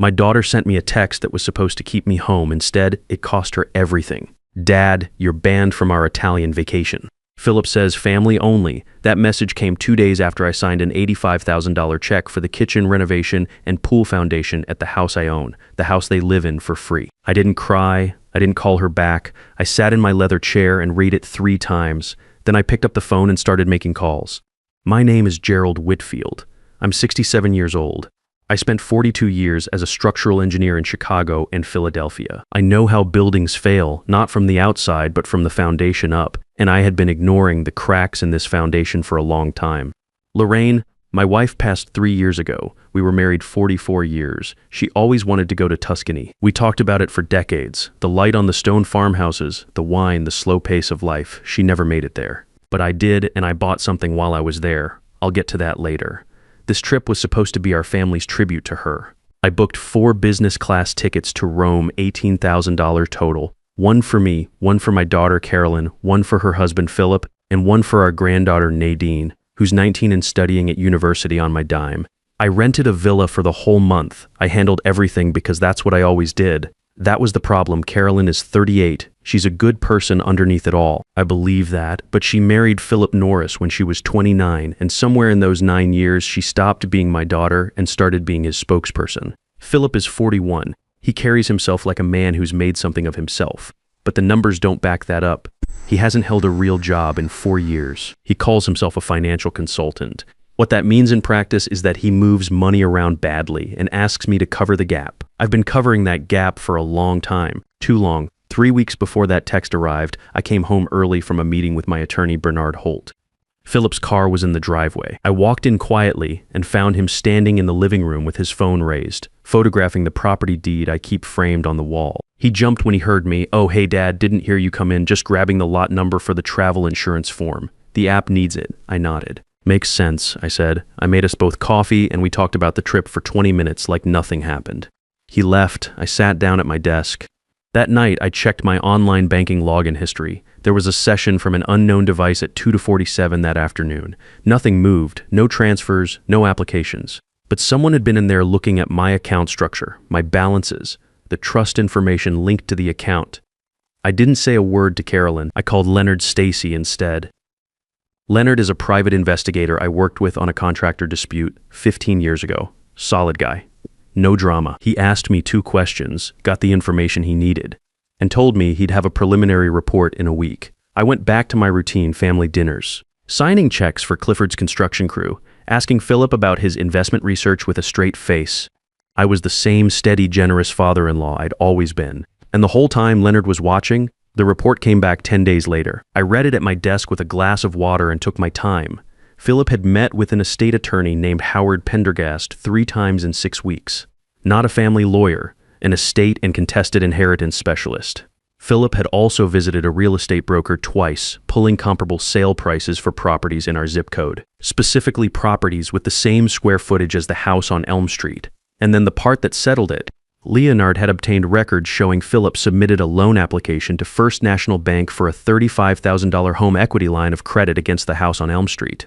My daughter sent me a text that was supposed to keep me home. Instead, it cost her everything. Dad, you're banned from our Italian vacation. Philip says family only. That message came 2 days after I signed an $85,000 check for the kitchen renovation and pool foundation at the house I own, the house they live in for free. I didn't cry. I didn't call her back. I sat in my leather chair and read it 3 times. Then I picked up the phone and started making calls. My name is Gerald Whitfield. I'm 67 years old. I spent 42 years as a structural engineer in Chicago and Philadelphia. I know how buildings fail, not from the outside, but from the foundation up, and I had been ignoring the cracks in this foundation for a long time. Lorraine, my wife passed 3 years ago. We were married 44 years. She always wanted to go to Tuscany. We talked about it for decades. The light on the stone farmhouses, the wine, the slow pace of life. She never made it there. But I did, and I bought something while I was there. I'll get to that later. This trip was supposed to be our family's tribute to her. I booked 4 business class tickets to Rome, $18,000 total. 1 for me, 1 for my daughter Carolyn, 1 for her husband Philip, and 1 for our granddaughter Nadine, who's 19 and studying at university on my dime. I rented a villa for the whole month. I handled everything because that's what I always did. That was the problem. Carolyn is 38. She's a good person underneath it all. I believe that, but she married Philip Norris when she was 29, and somewhere in those 9 years, she stopped being my daughter and started being his spokesperson. Philip is 41. He carries himself like a man who's made something of himself, but the numbers don't back that up. He hasn't held a real job in 4 years. He calls himself a financial consultant. What that means in practice is that he moves money around badly and asks me to cover the gap. I've been covering that gap for a long time, too long. 3 weeks before that text arrived, I came home early from a meeting with my attorney, Bernard Holt. Philip's car was in the driveway. I walked in quietly and found him standing in the living room with his phone raised, photographing the property deed I keep framed on the wall. He jumped when he heard me. "Oh, hey, Dad, didn't hear you come in, just grabbing the lot number for the travel insurance form. The app needs it." I nodded. "Makes sense," I said. I made us both coffee and we talked about the trip for 20 minutes like nothing happened. He left. I sat down at my desk. That night, I checked my online banking login history. There was a session from an unknown device at 2:47 that afternoon. Nothing moved, no transfers, no applications. But someone had been in there looking at my account structure, my balances, the trust information linked to the account. I didn't say a word to Carolyn. I called Leonard Stacy instead. Leonard is a private investigator I worked with on a contractor dispute 15 years ago. Solid guy. No drama. He asked me 2 questions, got the information he needed, and told me he'd have a preliminary report in a week. I went back to my routine family dinners, signing checks for Clifford's construction crew, asking Philip about his investment research with a straight face. I was the same steady, generous father-in-law I'd always been. And the whole time Leonard was watching, the report came back 10 days later. I read it at my desk with a glass of water and took my time. Philip had met with an estate attorney named Howard Pendergast 3 times in 6 weeks. Not a family lawyer, an estate and contested inheritance specialist. Philip had also visited a real estate broker twice, pulling comparable sale prices for properties in our zip code, specifically properties with the same square footage as the house on Elm Street. And then the part that settled it, Leonard had obtained records showing Philip submitted a loan application to First National Bank for a $35,000 home equity line of credit against the house on Elm Street.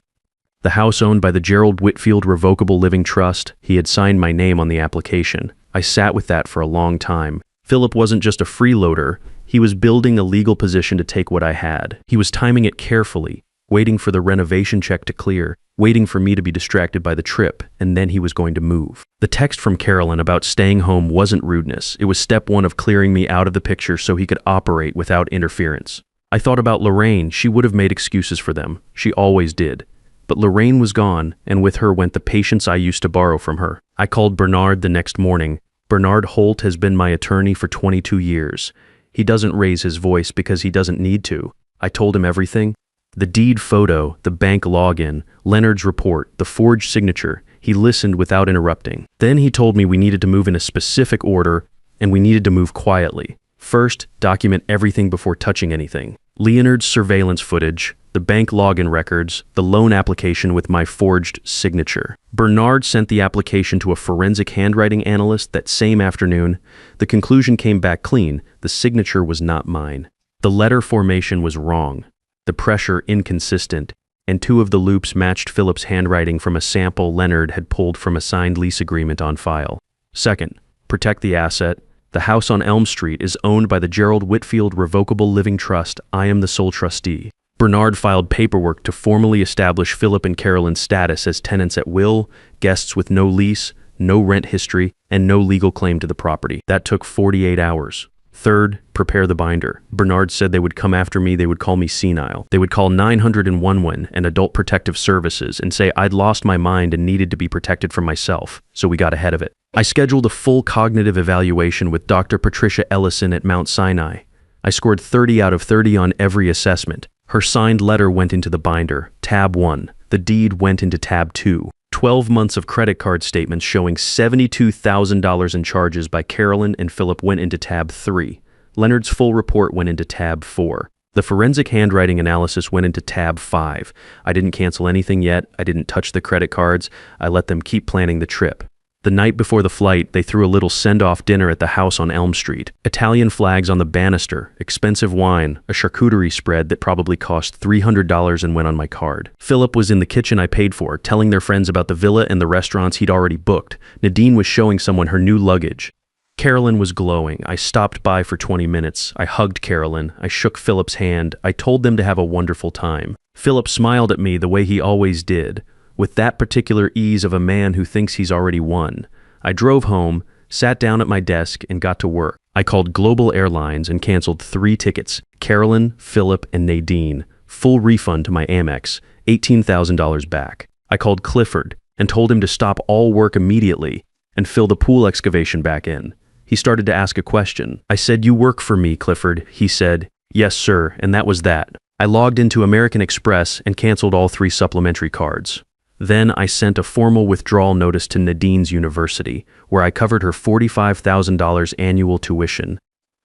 The house owned by the Gerald Whitfield Revocable Living Trust, he had signed my name on the application. I sat with that for a long time. Philip wasn't just a freeloader, he was building a legal position to take what I had. He was timing it carefully, waiting for the renovation check to clear, waiting for me to be distracted by the trip, and then he was going to move. The text from Carolyn about staying home wasn't rudeness. It was step 1 of clearing me out of the picture so he could operate without interference. I thought about Lorraine. She would have made excuses for them. She always did. But Lorraine was gone, and with her went the patience I used to borrow from her. I called Bernard the next morning. Bernard Holt has been my attorney for 22 years. He doesn't raise his voice because he doesn't need to. I told him everything. The deed photo, the bank login, Leonard's report, the forged signature. He listened without interrupting. Then he told me we needed to move in a specific order, and we needed to move quietly. First, document everything before touching anything. Leonard's surveillance footage, the bank login records, the loan application with my forged signature. Bernard sent the application to a forensic handwriting analyst that same afternoon. The conclusion came back clean. The signature was not mine. The letter formation was wrong, the pressure inconsistent, and 2 of the loops matched Philip's handwriting from a sample Leonard had pulled from a signed lease agreement on file. Second, Protect the asset. The house on Elm Street is owned by the Gerald Whitfield Revocable Living Trust. I am the sole trustee. Bernard filed paperwork to formally establish Philip and Carolyn's status as tenants at will, guests with no lease, no rent history, and no legal claim to the property. That took 48 hours. Third, prepare the binder. Bernard said they would come after me, they would call me senile. They would call 911 and Adult Protective Services and say I'd lost my mind and needed to be protected from myself, so we got ahead of it. I scheduled a full cognitive evaluation with Dr. Patricia Ellison at Mount Sinai. I scored 30 out of 30 on every assessment. Her signed letter went into the binder, tab 1. The deed went into tab 2. 12 months of credit card statements showing $72,000 in charges by Carolyn and Philip went into tab 3. Leonard's full report went into tab 4. The forensic handwriting analysis went into tab 5. I didn't cancel anything yet. I didn't touch the credit cards. I let them keep planning the trip. The night before the flight, they threw a little send-off dinner at the house on Elm Street. Italian flags on the banister, expensive wine, a charcuterie spread that probably cost $300 and went on my card. Philip was in the kitchen I paid for, telling their friends about the villa and the restaurants he'd already booked. Nadine was showing someone her new luggage. Carolyn was glowing. I stopped by for 20 minutes. I hugged Carolyn. I shook Philip's hand. I told them to have a wonderful time. Philip smiled at me the way he always did, with that particular ease of a man who thinks he's already won. I drove home, sat down at my desk, and got to work. I called Global Airlines and canceled 3 tickets, Carolyn, Philip, and Nadine. Full refund to my Amex, $18,000 back. I called Clifford and told him to stop all work immediately and fill the pool excavation back in. He started to ask a question. I said, "You work for me, Clifford." He said, "Yes, sir," and that was that. I logged into American Express and canceled all 3 supplementary cards. Then I sent a formal withdrawal notice to Nadine's university, where I covered her $45,000 annual tuition.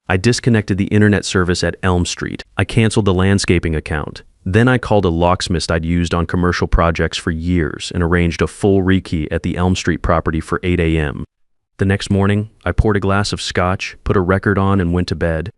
I disconnected the internet service at Elm Street. I canceled the landscaping account. Then I called a locksmith I'd used on commercial projects for years and arranged a full rekey at the Elm Street property for 8 a.m. The next morning, I poured a glass of scotch, put a record on, and went to bed.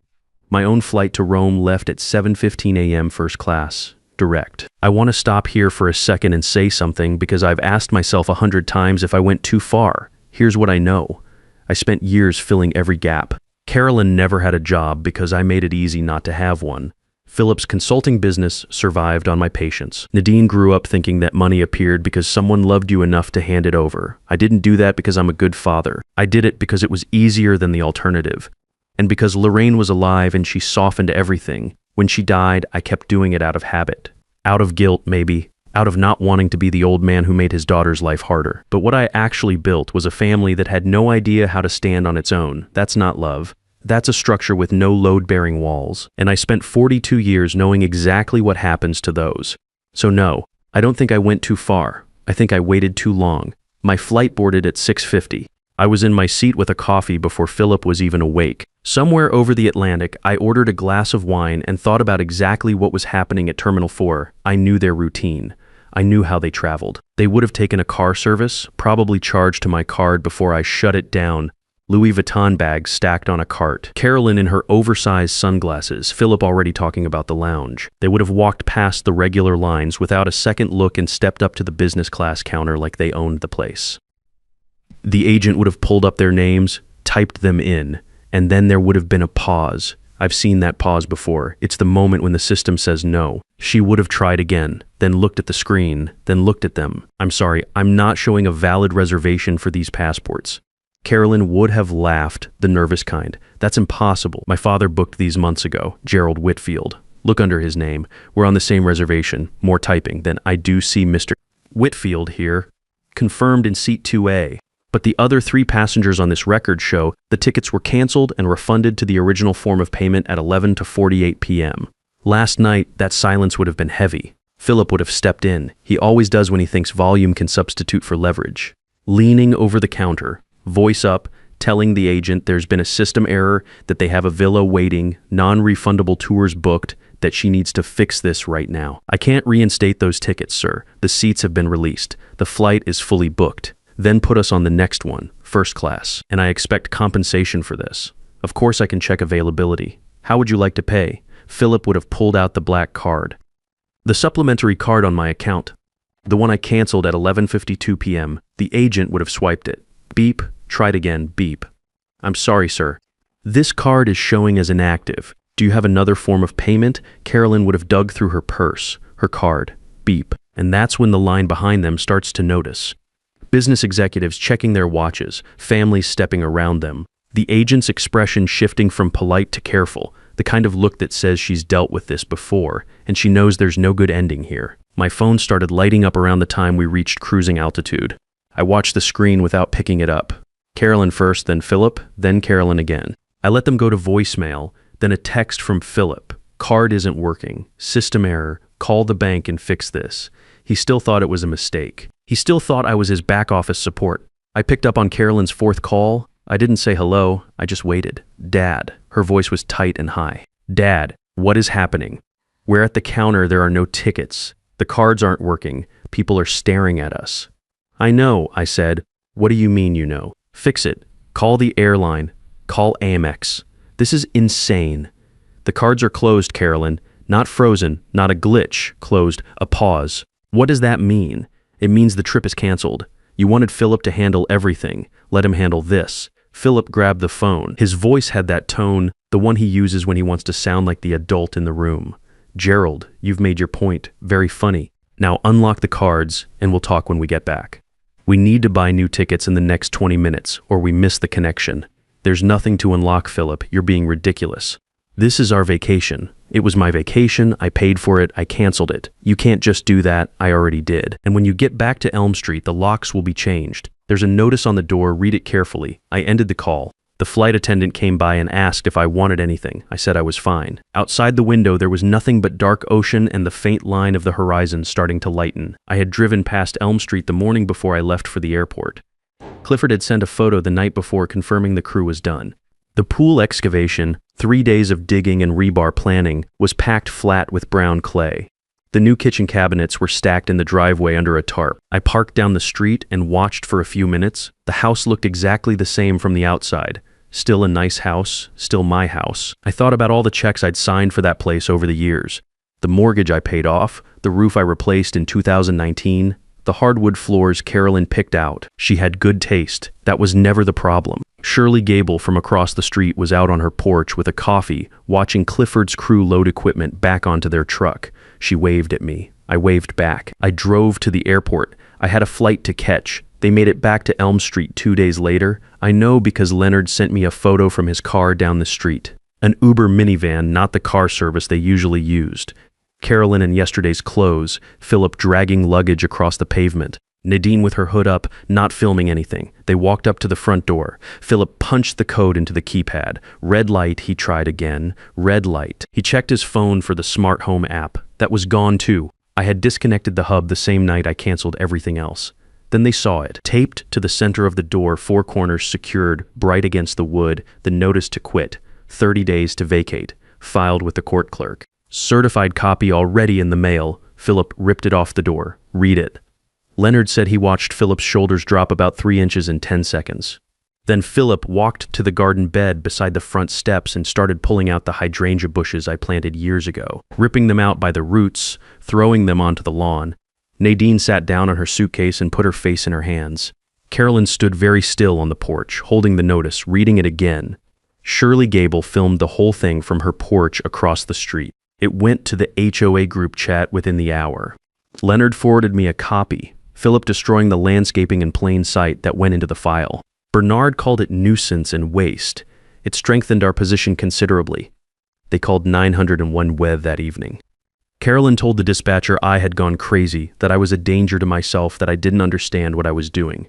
My own flight to Rome left at 7:15 a.m. first class. Direct. I want to stop here for a second and say something because I've asked myself 100 times if I went too far. Here's what I know. I spent years filling every gap. Carolyn never had a job because I made it easy not to have one. Philip's consulting business survived on my patience. Nadine grew up thinking that money appeared because someone loved you enough to hand it over. I didn't do that because I'm a good father. I did it because it was easier than the alternative. And because Lorraine was alive and she softened everything. When she died, I kept doing it out of habit. Out of guilt, maybe. Out of not wanting to be the old man who made his daughter's life harder. But what I actually built was a family that had no idea how to stand on its own. That's not love. That's a structure with no load-bearing walls. And I spent 42 years knowing exactly what happens to those. So no, I don't think I went too far. I think I waited too long. My flight boarded at 6:50. I was in my seat with a coffee before Philip was even awake. Somewhere over the Atlantic, I ordered a glass of wine and thought about exactly what was happening at Terminal 4. I knew their routine. I knew how they traveled. They would have taken a car service, probably charged to my card before I shut it down. Louis Vuitton bags stacked on a cart. Carolyn in her oversized sunglasses, Philip already talking about the lounge. They would have walked past the regular lines without a second look and stepped up to the business class counter like they owned the place. The agent would have pulled up their names, typed them in, and then there would have been a pause. I've seen that pause before. It's the moment when the system says no. She would have tried again, then looked at the screen, then looked at them. I'm sorry, I'm not showing a valid reservation for these passports. Carolyn would have laughed, the nervous kind. That's impossible. My father booked these months ago, Gerald Whitfield. Look under his name. We're on the same reservation. More typing. Then I do see Mr. Whitfield here. Confirmed in seat 2A. But the other 3 passengers on this record show the tickets were canceled and refunded to the original form of payment at 11 to 48 p.m. Last night, that silence would have been heavy. Philip would have stepped in. He always does when he thinks volume can substitute for leverage. Leaning over the counter, voice up, telling the agent there's been a system error, that they have a villa waiting, non-refundable tours booked, that she needs to fix this right now. I can't reinstate those tickets, sir. The seats have been released. The flight is fully booked. Then put us on the next one, first class, and I expect compensation for this. Of course I can check availability. How would you like to pay? Philip would have pulled out the black card. The supplementary card on my account, the one I canceled at 11:52 p.m., the agent would have swiped it. Beep, tried again, beep. I'm sorry, sir. This card is showing as inactive. Do you have another form of payment? Carolyn would have dug through her purse, her card. Beep. And that's when the line behind them starts to notice. Business executives checking their watches, families stepping around them. The agent's expression shifting from polite to careful, the kind of look that says she's dealt with this before, and she knows there's no good ending here. My phone started lighting up around the time we reached cruising altitude. I watched the screen without picking it up. Carolyn first, then Philip, then Carolyn again. I let them go to voicemail, then a text from Philip. Card isn't working. System error. Call the bank and fix this. He still thought it was a mistake. He still thought I was his back office support. I picked up on Carolyn's fourth call. I didn't say hello. I just waited. Dad. Her voice was tight and high. Dad, what is happening? We're at the counter. There are no tickets. The cards aren't working. People are staring at us. I know, I said. What do you mean you know? Fix it. Call the airline. Call Amex. This is insane. The cards are closed, Carolyn. Not frozen, not a glitch. Closed, a pause. What does that mean? It means the trip is canceled. You wanted Philip to handle everything. Let him handle this. Philip grabbed the phone. His voice had that tone, the one he uses when he wants to sound like the adult in the room. Gerald, you've made your point. Very funny. Now unlock the cards, and we'll talk when we get back. We need to buy new tickets in the next 20 minutes, or we miss the connection. There's nothing to unlock, Philip. You're being ridiculous. This is our vacation. It was my vacation. I paid for it. I canceled it. You can't just do that. I already did. And when you get back to Elm Street, the locks will be changed. There's a notice on the door. Read it carefully. I ended the call. The flight attendant came by and asked if I wanted anything. I said I was fine. Outside the window, there was nothing but dark ocean and the faint line of the horizon starting to lighten. I had driven past Elm Street the morning before I left for the airport. Clifford had sent a photo the night before confirming the crew was done. The pool excavation, 3 days of digging and rebar planning, was packed flat with brown clay. The new kitchen cabinets were stacked in the driveway under a tarp. I parked down the street and watched for a few minutes. The house looked exactly the same from the outside. Still a nice house, still my house. I thought about all the checks I'd signed for that place over the years. The mortgage I paid off, the roof I replaced in 2019, the hardwood floors Carolyn picked out. She had good taste. That was never the problem. Shirley Gable from across the street was out on her porch with a coffee, watching Clifford's crew load equipment back onto their truck. She waved at me. I waved back. I drove to the airport. I had a flight to catch. They made it back to Elm Street 2 days later. I know because Leonard sent me a photo from his car down the street. An Uber minivan, not the car service they usually used. Carolyn in yesterday's clothes, Philip dragging luggage across the pavement. Nadine with her hood up, not filming anything. They walked up to the front door. Philip punched the code into the keypad. Red light, he tried again. Red light. He checked his phone for the smart home app. That was gone too. I had disconnected the hub the same night I canceled everything else. Then they saw it, taped to the center of the door, 4 corners secured, bright against the wood, the notice to quit, 30 days to vacate, filed with the court clerk. Certified copy already in the mail. Philip ripped it off the door. Read it. Leonard said he watched Philip's shoulders drop about 3 inches in 10 seconds. Then Philip walked to the garden bed beside the front steps and started pulling out the hydrangea bushes I planted years ago, ripping them out by the roots, throwing them onto the lawn. Nadine sat down on her suitcase and put her face in her hands. Carolyn stood very still on the porch, holding the notice, reading it again. Shirley Gable filmed the whole thing from her porch across the street. It went to the HOA group chat within the hour. Leonard forwarded me a copy, Philip destroying the landscaping in plain sight that went into the file. Bernard called it nuisance and waste. It strengthened our position considerably. They called 901 WEV that evening. Carolyn told the dispatcher I had gone crazy, that I was a danger to myself, that I didn't understand what I was doing.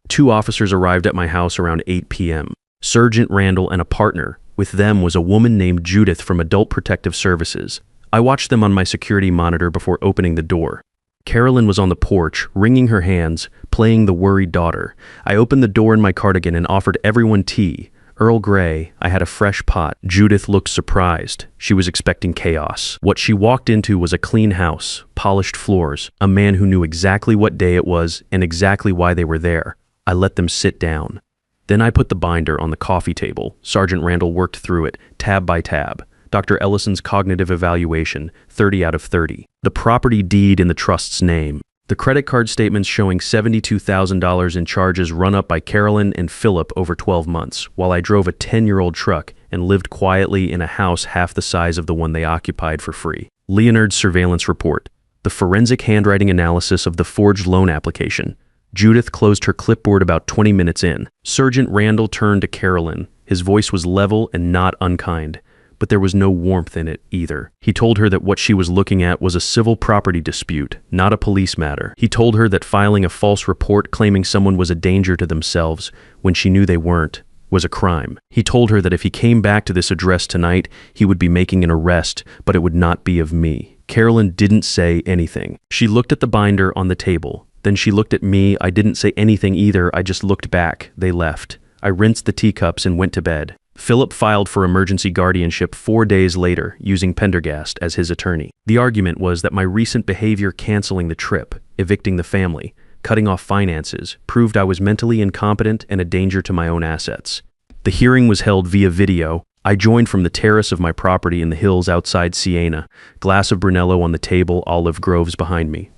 2 officers arrived at my house around 8 p.m. Sergeant Randall and a partner. With them was a woman named Judith from Adult Protective Services. I watched them on my security monitor before opening the door. Carolyn was on the porch, wringing her hands, playing the worried daughter. I opened the door in my cardigan and offered everyone tea. Earl Grey, I had a fresh pot. Judith looked surprised. She was expecting chaos. What she walked into was a clean house, polished floors, a man who knew exactly what day it was and exactly why they were there. I let them sit down. Then I put the binder on the coffee table. Sergeant Randall worked through it, tab by tab. Dr. Ellison's cognitive evaluation, 30 out of 30. The property deed in the trust's name. The credit card statements showing $72,000 in charges run up by Carolyn and Philip over 12 months, while I drove a 10-year-old truck and lived quietly in a house half the size of the one they occupied for free. Leonard's surveillance report. The forensic handwriting analysis of the forged loan application. Judith closed her clipboard about 20 minutes in. Sergeant Randall turned to Carolyn. His voice was level and not unkind, but there was no warmth in it either. He told her that what she was looking at was a civil property dispute, not a police matter. He told her that filing a false report claiming someone was a danger to themselves when she knew they weren't was a crime. He told her that if he came back to this address tonight, he would be making an arrest, but it would not be of me. Carolyn didn't say anything. She looked at the binder on the table. Then she looked at me. I didn't say anything either. I just looked back. They left. I rinsed the teacups and went to bed. Philip filed for emergency guardianship 4 days later, using Pendergast as his attorney. The argument was that my recent behavior canceling the trip, evicting the family, cutting off finances, proved I was mentally incompetent and a danger to my own assets. The hearing was held via video. I joined from the terrace of my property in the hills outside Siena, glass of Brunello on the table, olive groves behind me.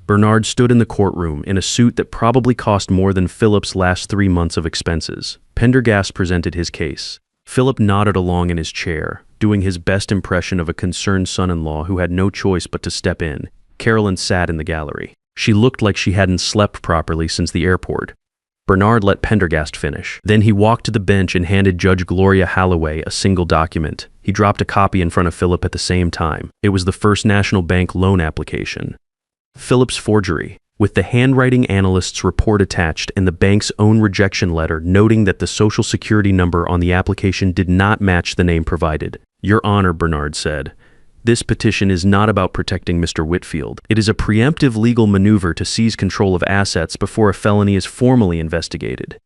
Bernard stood in the courtroom in a suit that probably cost more than Philip's last 3 months of expenses. Pendergast presented his case. Philip nodded along in his chair, doing his best impression of a concerned son-in-law who had no choice but to step in. Carolyn sat in the gallery. She looked like she hadn't slept properly since the airport. Bernard let Pendergast finish. Then he walked to the bench and handed Judge Gloria Holloway a single document. He dropped a copy in front of Philip at the same time. It was the First National Bank loan application. Philip's forgery, with the handwriting analyst's report attached and the bank's own rejection letter noting that the Social Security number on the application did not match the name provided. Your Honor, Bernard said, this petition is not about protecting Mr. Whitfield. It is a preemptive legal maneuver to seize control of assets before a felony is formally investigated.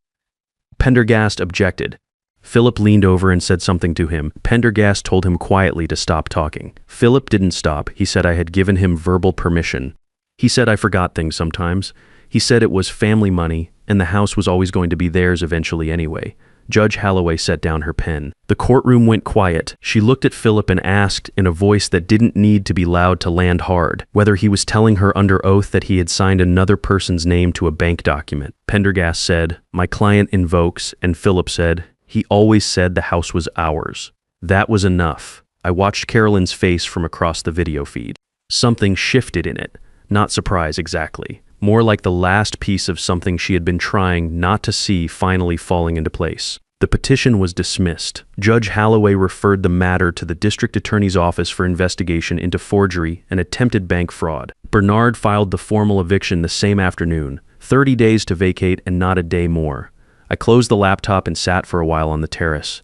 Pendergast objected. Philip leaned over and said something to him. Pendergast told him quietly to stop talking. Philip didn't stop. He said I had given him verbal permission. He said I forgot things sometimes. He said it was family money, and the house was always going to be theirs eventually anyway. Judge Holloway set down her pen. The courtroom went quiet. She looked at Philip and asked, in a voice that didn't need to be loud to land hard, whether he was telling her under oath that he had signed another person's name to a bank document. Pendergast said, my client invokes, and Philip said, he always said the house was ours. That was enough. I watched Carolyn's face from across the video feed. Something shifted in it. Not surprise exactly. More like the last piece of something she had been trying not to see finally falling into place. The petition was dismissed. Judge Holloway referred the matter to the district attorney's office for investigation into forgery and attempted bank fraud. Bernard filed the formal eviction the same afternoon, 30 days to vacate and not a day more. I closed the laptop and sat for a while on the terrace.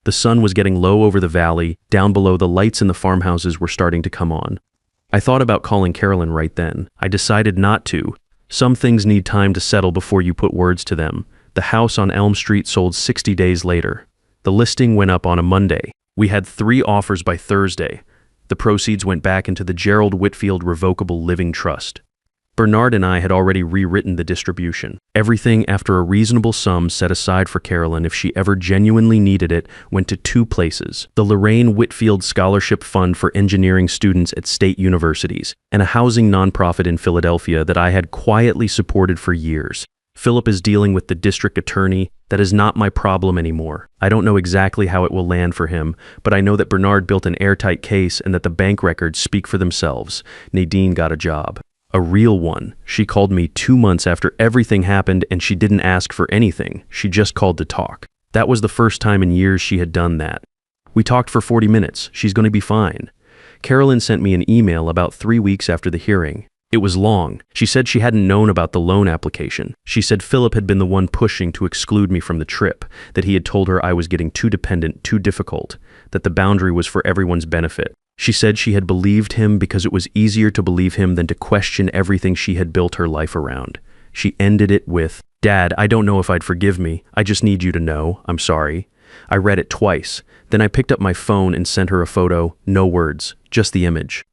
The sun was getting low over the valley. Down below, the lights in the farmhouses were starting to come on. I thought about calling Carolyn right then. I decided not to. Some things need time to settle before you put words to them. The house on Elm Street sold 60 days later. The listing went up on a Monday. We had 3 offers by Thursday. The proceeds went back into the Gerald Whitfield Revocable Living Trust. Bernard and I had already rewritten the distribution. Everything after a reasonable sum set aside for Carolyn if she ever genuinely needed it went to 2 places: the Lorraine Whitfield Scholarship Fund for engineering students at state universities, and a housing nonprofit in Philadelphia that I had quietly supported for years. Philip is dealing with the district attorney. That is not my problem anymore. I don't know exactly how it will land for him, but I know that Bernard built an airtight case and that the bank records speak for themselves. Nadine got a job. A real one. She called me 2 months after everything happened, and she didn't ask for anything. She just called to talk. That was the first time in years she had done that. We talked for 40 minutes. She's going to be fine. Carolyn sent me an email about 3 weeks after the hearing. It was long. She said she hadn't known about the loan application. She said Philip had been the one pushing to exclude me from the trip, that he had told her I was getting too dependent, too difficult, that the boundary was for everyone's benefit. She said she had believed him because it was easier to believe him than to question everything she had built her life around. She ended it with, Dad, I don't know if I'd forgive me. I just need you to know. I'm sorry. I read it twice. Then I picked up my phone and sent her a photo. No words, just the image.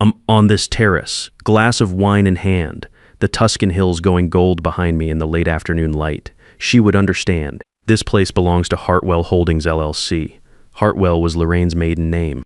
I'm on this terrace, glass of wine in hand, the Tuscan hills going gold behind me in the late afternoon light. She would understand. This place belongs to Hartwell Holdings, LLC. Hartwell was Lorraine's maiden name.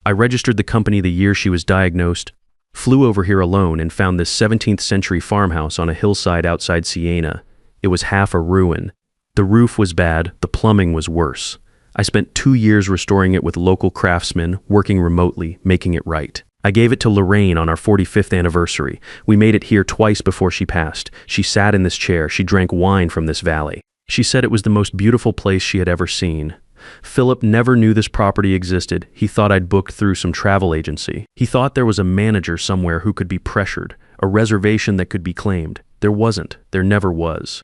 I registered the company the year she was diagnosed. Flew over here alone and found this 17th century farmhouse on a hillside outside Siena. It was half a ruin. The roof was bad, the plumbing was worse. I spent 2 years restoring it with local craftsmen, working remotely, making it right. I gave it to Lorraine on our 45th anniversary. We made it here twice before she passed. She sat in this chair, she drank wine from this valley. She said it was the most beautiful place she had ever seen. Philip never knew this property existed. He thought I'd booked through some travel agency. He thought there was a manager somewhere who could be pressured, a reservation that could be claimed. There wasn't. There never was.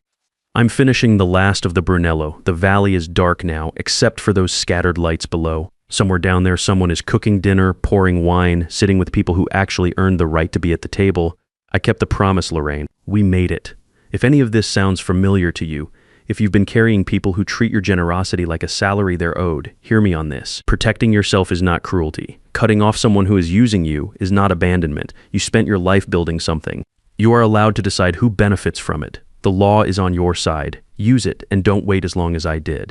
I'm finishing the last of the Brunello. The valley is dark now, except for those scattered lights below. Somewhere down there, someone is cooking dinner, pouring wine, sitting with people who actually earned the right to be at the table. I kept the promise, Lorraine. We made it. If any of this sounds familiar to you, if you've been carrying people who treat your generosity like a salary they're owed, hear me on this. Protecting yourself is not cruelty. Cutting off someone who is using you is not abandonment. You spent your life building something. You are allowed to decide who benefits from it. The law is on your side. Use it and don't wait as long as I did.